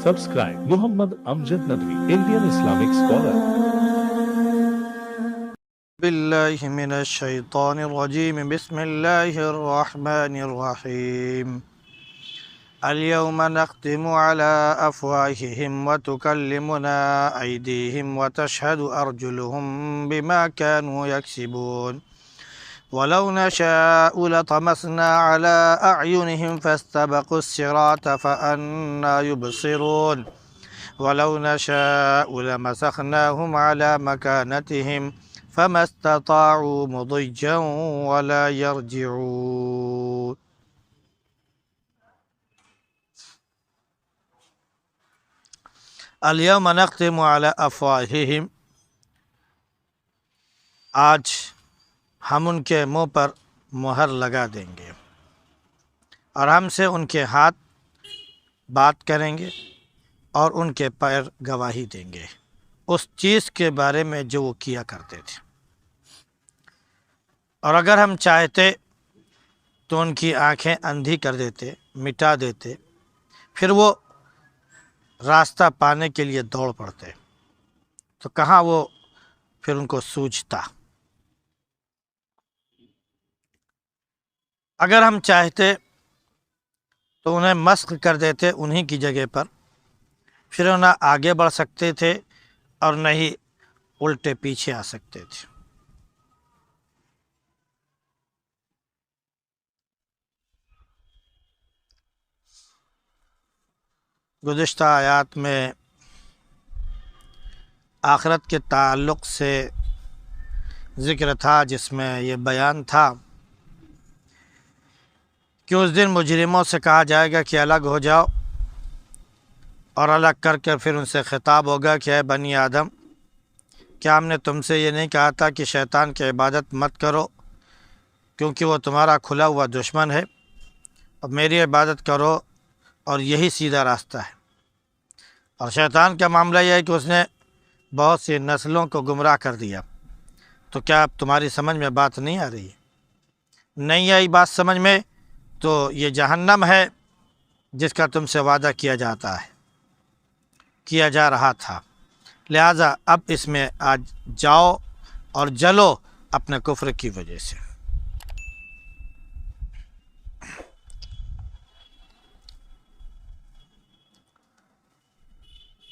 Subscribe Muhammad Amjad Nadwi, Indian Islamic scholar. بالله من الشيطان الرجيم بسم الله الرحمن الرحيم اليوم نختم على أفواههم وتكلمنا أيديهم وتشهد أرجلهم بما كانوا يكسبون ولو نشاء لطمسنا على أعينهم فاستبقوا الصراط فأنى يبصرون ولو نشاء لمسخناهم على مكانتهم فما استطاعوا مضجا ولا يرجعون اليوم نختم على افواههم آج ہم ان کے منہ پر مہر لگا دیں گے اور ہم سے ان کے ہاتھ بات کریں گے اور ان کے پیر گواہی دیں گے اس چیز کے بارے میں جو وہ کیا کرتے تھے، اور اگر ہم چاہتے تو ان کی آنکھیں اندھی کر دیتے، مٹا دیتے، پھر وہ راستہ پانے کے لیے دوڑ پڑتے تو کہاں وہ پھر ان کو سوجھتا۔ اگر ہم چاہتے تو انہیں مسخ کر دیتے انہی کی جگہ پر، پھر نہ آگے بڑھ سکتے تھے اور نہ ہی الٹے پیچھے آ سکتے تھے۔ گزشتہ آیات میں آخرت کے تعلق سے ذکر تھا، جس میں یہ بیان تھا کہ اس دن مجرموں سے کہا جائے گا کہ الگ ہو جاؤ، اور الگ کر کے پھر ان سے خطاب ہوگا کہ اے بنی آدم، کیا ہم نے تم سے یہ نہیں کہا تھا کہ شیطان کی عبادت مت کرو کیونکہ وہ تمہارا کھلا ہوا دشمن ہے، اور میری عبادت کرو اور یہی سیدھا راستہ ہے۔ اور شیطان کا معاملہ یہ ہے کہ اس نے بہت سی نسلوں کو گمراہ کر دیا، تو کیا اب تمہاری سمجھ میں بات نہیں آ رہی؟ نہیں آئی بات سمجھ میں تو یہ جہنم ہے جس کا تم سے وعدہ کیا جا رہا تھا، لہٰذا اب اس میں آج جاؤ اور جلو اپنے کفر کی وجہ سے۔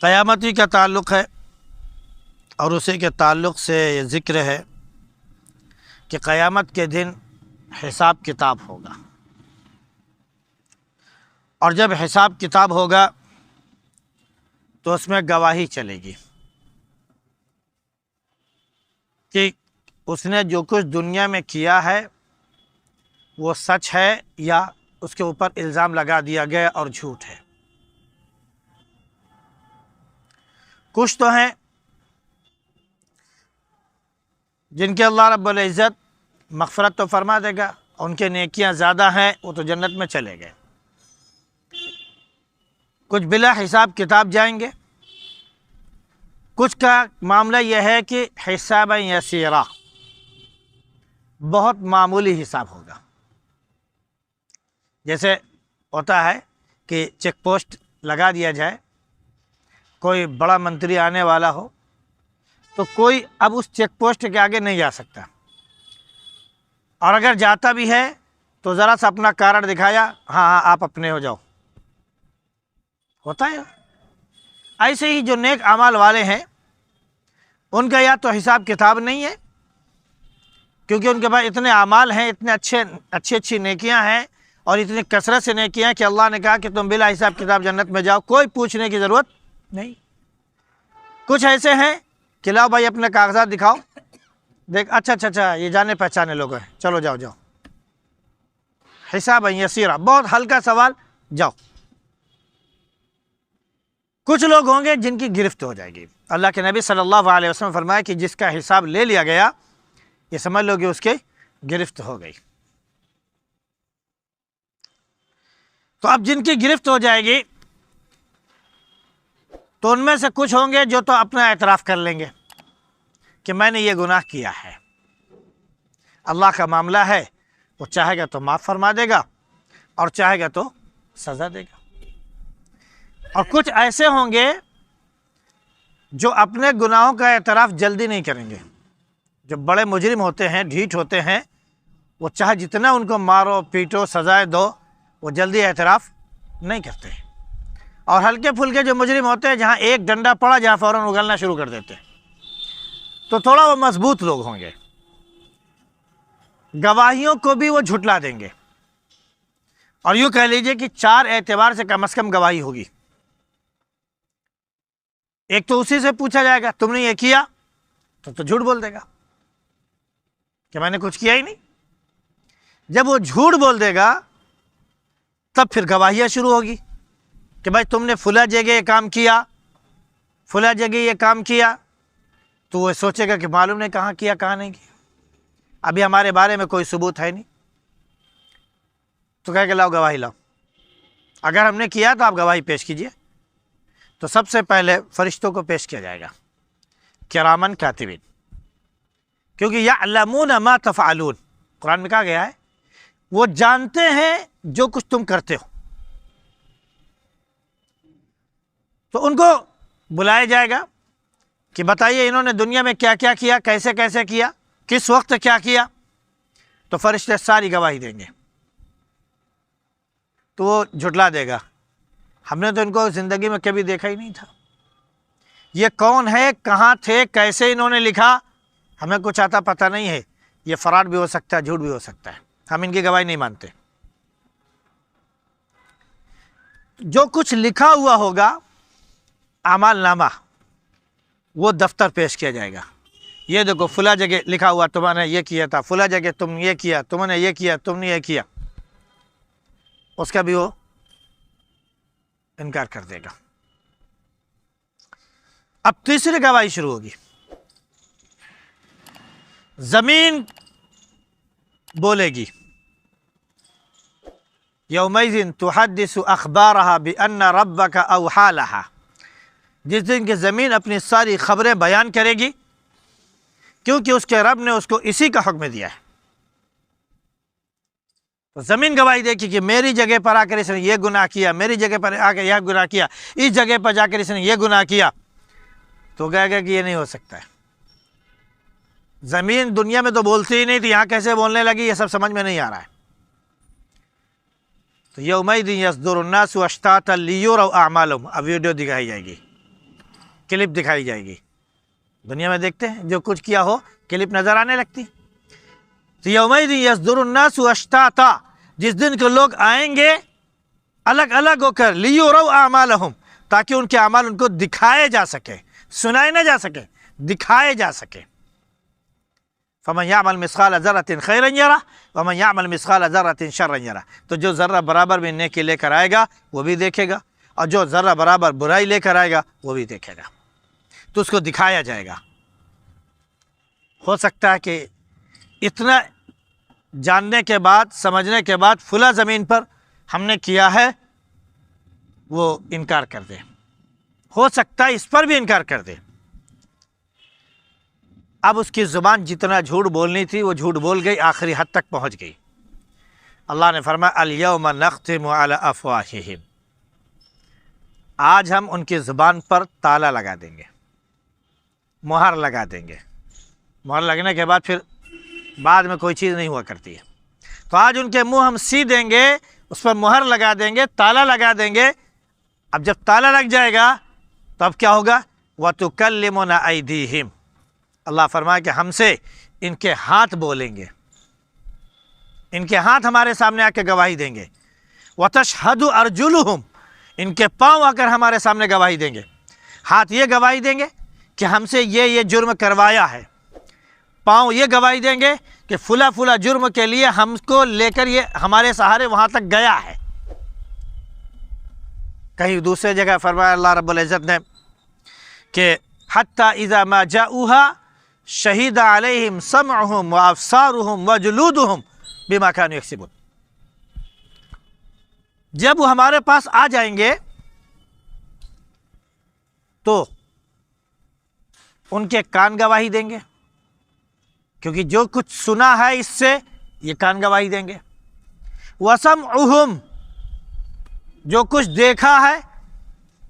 قیامتی کا تعلق ہے، اور اسی کے تعلق سے یہ ذکر ہے کہ قیامت کے دن حساب کتاب ہوگا، اور جب حساب کتاب ہوگا تو اس میں گواہی چلے گی کہ اس نے جو کچھ دنیا میں کیا ہے وہ سچ ہے یا اس کے اوپر الزام لگا دیا گیا اور جھوٹ ہے۔ کچھ تو ہیں جن کے اللہ رب العزت مغفرت تو فرما دے گا، ان کے نیکیاں زیادہ ہیں، وہ تو جنت میں چلے گئے۔ کچھ بلا حساب کتاب جائیں گے، کچھ کا معاملہ یہ ہے کہ حساب یسیرا، بہت معمولی حساب ہوگا۔ جیسے ہوتا ہے کہ چیک پوسٹ لگا دیا جائے، کوئی بڑا منتری آنے والا ہو تو کوئی اب اس چیک پوسٹ کے آگے نہیں جا سکتا، اور اگر جاتا بھی ہے تو ذرا سا اپنا کارڈ دکھایا، ہاں آپ اپنے ہو جاؤ، ہوتا ہے۔ ایسے ہی جو نیک اعمال والے ہیں ان کا یا تو حساب کتاب نہیں ہے، کیونکہ ان کے پاس اتنے اعمال ہیں، اتنے اچھی نیکیاں ہیں، اور اتنی کثرت سے نیکیاں کہ اللہ نے کہا کہ تم بلا حساب کتاب جنت میں جاؤ، کوئی پوچھنے کی ضرورت نہیں۔ کچھ ایسے ہیں کہ لاؤ بھائی اپنے کاغذات دکھاؤ، دیکھ اچھا یہ جانے پہچانے لوگ ہیں، چلو جاؤ، حساب یسیرا، بہت ہلکا سوال، جاؤ۔ کچھ لوگ ہوں گے جن کی گرفت ہو جائے گی۔ اللہ کے نبی صلی اللہ علیہ وسلم فرمایا کہ جس کا حساب لے لیا گیا، یہ سمجھ لو کہ اس کی گرفت ہو گئی۔ تو اب جن کی گرفت ہو جائے گی تو ان میں سے کچھ ہوں گے جو تو اپنا اعتراف کر لیں گے کہ میں نے یہ گناہ کیا ہے۔ اللہ کا معاملہ ہے، وہ چاہے گا تو معاف فرما دے گا اور چاہے گا تو سزا دے گا۔ اور کچھ ایسے ہوں گے جو اپنے گناہوں کا اعتراف جلدی نہیں کریں گے. جو بڑے مجرم ہوتے ہیں، ڈھیٹ ہوتے ہیں، وہ چاہے جتنا ان کو مارو پیٹو سزائے دو، وہ جلدی اعتراف نہیں کرتے. اور ہلکے پھلکے جو مجرم ہوتے ہیں، جہاں ایک ڈنڈا پڑا جہاں فوراً اگلنا شروع کر دیتے ہیں. تو تھوڑا وہ مضبوط لوگ ہوں گے. گواہیوں کو بھی وہ جھٹلا دیں گے. اور یوں کہہ لیجئے کہ 4 اعتبار سے کم از کم گواہی ہوگی. ایک تو اسی سے پوچھا جائے گا تم نے یہ کیا، تو جھوٹ بول دے گا کہ میں نے کچھ کیا ہی نہیں. جب وہ جھوٹ بول دے گا تب پھر گواہیاں شروع ہوگی کہ بھائی تم نے فلاں جگہ یہ کام کیا، فلاں جگہ یہ کام کیا. تو وہ سوچے گا کہ معلوم نہیں کہاں کیا کہاں نہیں کیا، ابھی ہمارے بارے میں کوئی ثبوت ہے نہیں. تو کہے کہ لاؤ گواہی لاؤ، اگر ہم نے کیا تو آپ گواہی پیش کیجئے. تو سب سے پہلے فرشتوں کو پیش کیا جائے گا، کرامن کاتبین، کیونکہ یعلمون ما تفعلون، قرآن میں کہا گیا ہے وہ جانتے ہیں جو کچھ تم کرتے ہو. تو ان کو بلایا جائے گا کہ بتائیے انہوں نے دنیا میں کیا کیا کیا، کیسے کیسے کیا، کس وقت کیا کیا. تو فرشتے ساری گواہی دیں گے. تو وہ جھٹلا دے گا، ہم نے تو ان کو زندگی میں کبھی دیکھا ہی نہیں تھا، یہ کون ہے، کہاں تھے، کیسے انہوں نے لکھا، ہمیں کچھ آتا پتہ نہیں ہے. یہ فراڈ بھی ہو سکتا ہے، جھوٹ بھی ہو سکتا ہے، ہم ان کی گواہی نہیں مانتے. جو کچھ لکھا ہوا ہوگا اعمال نامہ، وہ دفتر پیش کیا جائے گا. یہ دیکھو فلاں جگہ لکھا ہوا تم نے یہ کیا تھا، فلاں جگہ تم یہ کیا، تم نے یہ کیا، تم نے یہ کیا. اس کا بھی وہ انکار کر دے گا. اب تیسری گواہی شروع ہوگی. زمین بولے گی، یومئذ تحدث اخبارها بان ربک اوحی لها، جس دن کہ زمین اپنی ساری خبریں بیان کرے گی کیونکہ اس کے رب نے اس کو اسی کا حکم دیا ہے. تو زمین گواہی دے کہ میری جگہ پر آ کر اس نے یہ گناہ کیا، میری جگہ پر آ کر یہ گناہ کیا، اس جگہ پر جا کر اس نے یہ گناہ کیا. تو کہے گا کہ یہ نہیں ہو سکتا ہے. زمین دنیا میں تو بولتی ہی نہیں تھی، یہاں کیسے بولنے لگی، یہ سب سمجھ میں نہیں آ رہا ہے. تو یومئذ یصدر الناس اشتاتا لیروا اعمالهم، اب ویڈیو دکھائی جائے گی، کلپ دکھائی جائے گی. دنیا میں دیکھتے ہیں جو کچھ کیا ہو کلپ نظر آنے لگتی. تو یومئذ یصدر الناس اشتاتا، جس دن کے لوگ آئیں گے الگ الگ ہو کر، لیروا اعمالهم، تاکہ ان کے اعمال ان کو دکھائے جا سکے، سنائے نہ جا سکے، دکھائے جا سکے. فمن یعمل مثقال ذرۃ خیرا یرہ ومن یعمل مثقال ذرۃ شرا یرہ. تو جو ذرہ برابر بھی نیکی لے کر آئے گا وہ بھی دیکھے گا، اور جو ذرہ برابر برائی لے کر آئے گا وہ بھی دیکھے گا. تو اس کو دکھایا جائے گا. ہو سکتا ہے کہ اتنا جاننے کے بعد، سمجھنے کے بعد فلاں زمین پر ہم نے کیا ہے وہ انکار کر دے، ہو سکتا ہے اس پر بھی انکار کر دے. اب اس کی زبان جتنا جھوٹ بولنی تھی وہ جھوٹ بول گئی، آخری حد تک پہنچ گئی. اللہ نے فرمایا الیوم نختم علی افواہہم، آج ہم ان کی زبان پر تالا لگا دیں گے، مہر لگا دیں گے. مہر لگنے کے بعد پھر بعد میں کوئی چیز نہیں ہوا کرتی ہے. تو آج ان کے منہ ہم سی دیں گے، اس پر مہر لگا دیں گے، تالا لگا دیں گے. اب جب تالا لگ جائے گا تو اب کیا ہوگا؟ وَتُكَلِّمُنَا أَيْدِيهِمْ، اللہ فرمایا کہ ہم سے ان کے ہاتھ بولیں گے، ان کے ہاتھ ہمارے سامنے آ کے گواہی دیں گے. وَتَشْهَدُ أَرْجُلُهُمْ، ان کے پاؤں آ کر ہمارے سامنے گواہی دیں گے. ہاتھ یہ گواہی دیں گے کہ ہم سے یہ جرم کروایا ہے، پاؤں یہ گواہی دیں گے کہ فلاں فلاں جرم کے لیے ہم کو لے کر یہ ہمارے سہارے وہاں تک گیا ہے. کہیں دوسرے جگہ فرمایا اللہ رب العزت نے کہ حتی اذا ما جاؤوها شہید علیہم سمعہم وابصارہم وجلودہم بما کانوا یکسبون. جب وہ ہمارے پاس آ جائیں گے تو ان کے کان گواہی دیں گے، کیونکہ جو کچھ سنا ہے اس سے یہ کان گواہی دیں گے. وسمعہم، جو کچھ دیکھا ہے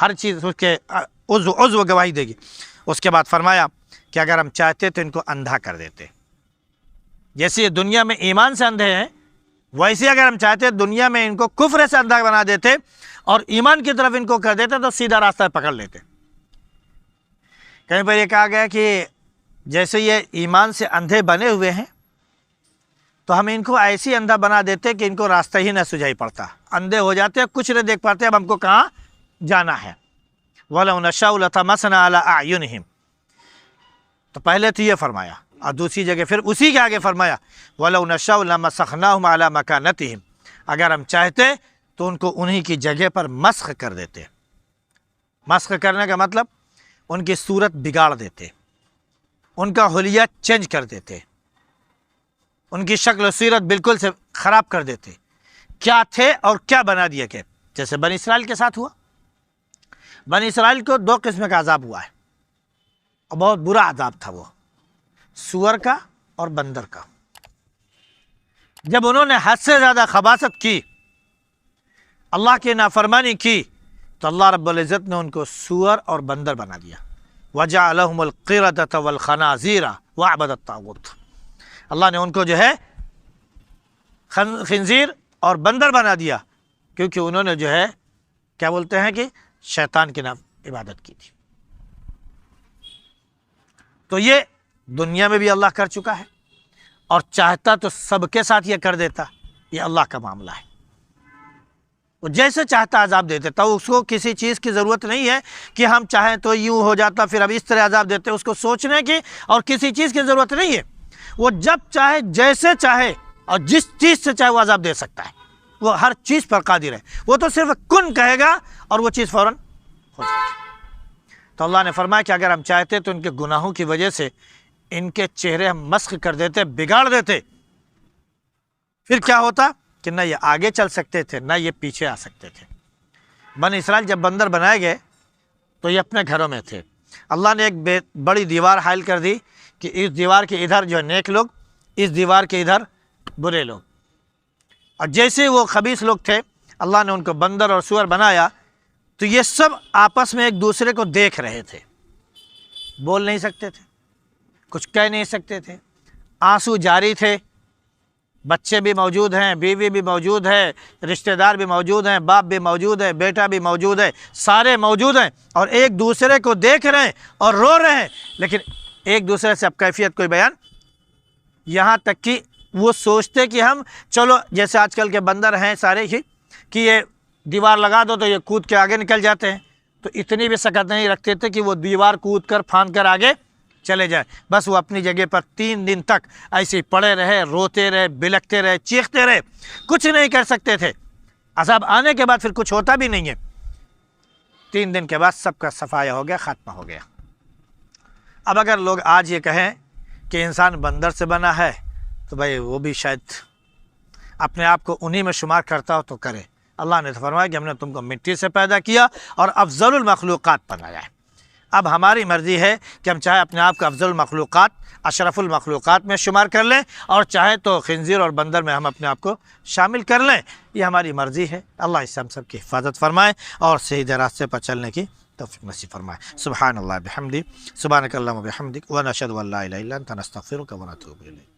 ہر چیز اس کے عضو گواہی دے گی۔ اس کے بعد فرمایا کہ اگر ہم چاہتے تو ان کو اندھا کر دیتے، جیسے یہ دنیا میں ایمان سے اندھے ہیں، ویسے اگر ہم چاہتے دنیا میں ان کو کفر سے اندھا بنا دیتے اور ایمان کی طرف ان کو کر دیتے تو سیدھا راستہ پکڑ لیتے۔ کہیں پر یہ کہا گیا کہ جیسے یہ ایمان سے اندھے بنے ہوئے ہیں تو ہم ان کو ایسی اندھا بنا دیتے کہ ان کو راستہ ہی نہ سجائی پڑتا، اندھے ہو جاتے، کچھ نہیں دیکھ پاتے اب ہم کو کہاں جانا ہے۔ وَلَوْ نَشَاءُ لَطَمَسْنَا عَلَىٰ أَعْيُنِهِمْ، تو پہلے تو یہ فرمایا، اور دوسری جگہ پھر اسی کے آگے فرمایا وَلَوْ نَشَاءُ لَمَسَخْنَاهُمْ عَلَىٰ مَكَانَتِهِمْ، اگر ہم چاہتے تو ان کو انہی کی جگہ پر مسخ کر دیتے۔ مسخ کرنے کا مطلب ان کی صورت بگاڑ دیتے، ان کا حلیہ چینج کر دیتے، ان کی شکل و صورت بالکل سے خراب کر دیتے، کیا تھے اور کیا بنا دیا کہ جیسے بنی اسرائیل کے ساتھ ہوا۔ بنی اسرائیل کو دو قسم کا عذاب ہوا ہے اور بہت برا عذاب تھا، وہ سور کا اور بندر کا۔ جب انہوں نے حد سے زیادہ خباثت کی، اللہ کی نافرمانی کی، تو اللہ رب العزت نے ان کو سور اور بندر بنا دیا۔ وَجَعَلَهُمُ الْقِرَدَةَ وَالْخَنَازِيرَ وَعَبَدَ الطَّاغُوتَ، اللہ نے ان کو جو ہے خنزیر اور بندر بنا دیا، کیونکہ انہوں نے جو ہے کیا بولتے ہیں کہ شیطان کے نام عبادت کی تھی۔ تو یہ دنیا میں بھی اللہ کر چکا ہے، اور چاہتا تو سب کے ساتھ یہ کر دیتا، یہ اللہ کا معاملہ ہے۔ وہ جیسے چاہتا عذاب دے دیتا، اس کو کسی چیز کی ضرورت نہیں ہے کہ ہم چاہیں تو یوں ہو جاتا پھر اب اس طرح عذاب دیتے، اس کو سوچنے کی اور کسی چیز کی ضرورت نہیں ہے۔ وہ جب چاہے جیسے چاہے اور جس چیز سے چاہے وہ عذاب دے سکتا ہے، وہ ہر چیز پر قادر ہے۔ وہ تو صرف کن کہے گا اور وہ چیز فوراً ہو جائے گی۔ تو اللہ نے فرمایا کہ اگر ہم چاہتے تو ان کے گناہوں کی وجہ سے ان کے چہرے ہم مسخ کر دیتے، بگاڑ دیتے، پھر کیا ہوتا کہ نہ یہ آگے چل سکتے تھے نہ یہ پیچھے آ سکتے تھے۔ بنی اسرائیل جب بندر بنائے گئے تو یہ اپنے گھروں میں تھے، اللہ نے ایک بڑی دیوار حائل کر دی کہ اس دیوار کے ادھر جو ہے نیک لوگ، اس دیوار کے ادھر برے لوگ، اور جیسے وہ خبیث لوگ تھے اللہ نے ان کو بندر اور سور بنایا، تو یہ سب آپس میں ایک دوسرے کو دیکھ رہے تھے، بول نہیں سکتے تھے، کچھ کہہ نہیں سکتے تھے، آنسو جاری تھے، بچے بھی موجود ہیں، بیوی بھی موجود ہے، رشتہ دار بھی موجود ہیں، باپ بھی موجود ہے، بیٹا بھی موجود ہے، سارے موجود ہیں اور ایک دوسرے کو دیکھ رہے ہیں اور رو رہے ہیں، لیکن ایک دوسرے سے اب کیفیت کوئی بیان، یہاں تک کہ وہ سوچتے کہ ہم چلو جیسے آج کل کے بندر ہیں سارے ہی کہ یہ دیوار لگا دو تو یہ کود کے آگے نکل جاتے ہیں، تو اتنی بھی سکت نہیں رکھتے تھے کہ وہ دیوار کود کر پھاند کر آگے چلے جائیں، بس وہ اپنی جگہ پر 3 دن تک ایسے ہی پڑے رہے، روتے رہے، بلکتے رہے، چیختے رہے، کچھ نہیں کر سکتے تھے۔ عذاب آنے کے بعد پھر کچھ ہوتا بھی نہیں ہے، 3 دن کے بعد سب کا صفایا ہو گیا، ختم ہو گیا۔ اب اگر لوگ آج یہ کہیں کہ انسان بندر سے بنا ہے تو بھائی وہ بھی شاید اپنے آپ کو انہی میں شمار کرتا ہو تو کرے۔ اللہ نے تو فرمایا کہ ہم نے تم کو مٹی سے پیدا کیا اور افضل المخلوقات بنایا ہے۔ اب ہماری مرضی ہے کہ ہم چاہے اپنے آپ کو افضل المخلوقات، اشرف المخلوقات میں شمار کر لیں، اور چاہے تو خنزیر اور بندر میں ہم اپنے آپ کو شامل کر لیں، یہ ہماری مرضی ہے۔ اللہ اس سے ہم سب کی حفاظت فرمائے اور صحیح راستے پر چلنے کی توفیق نصیب فرمائے۔ سبحان اللہ بحمدہ، سبحانک اللہم وبحمدک، ونشہد ان لا الہ الا انت، نستغفرک ونتوب الیک۔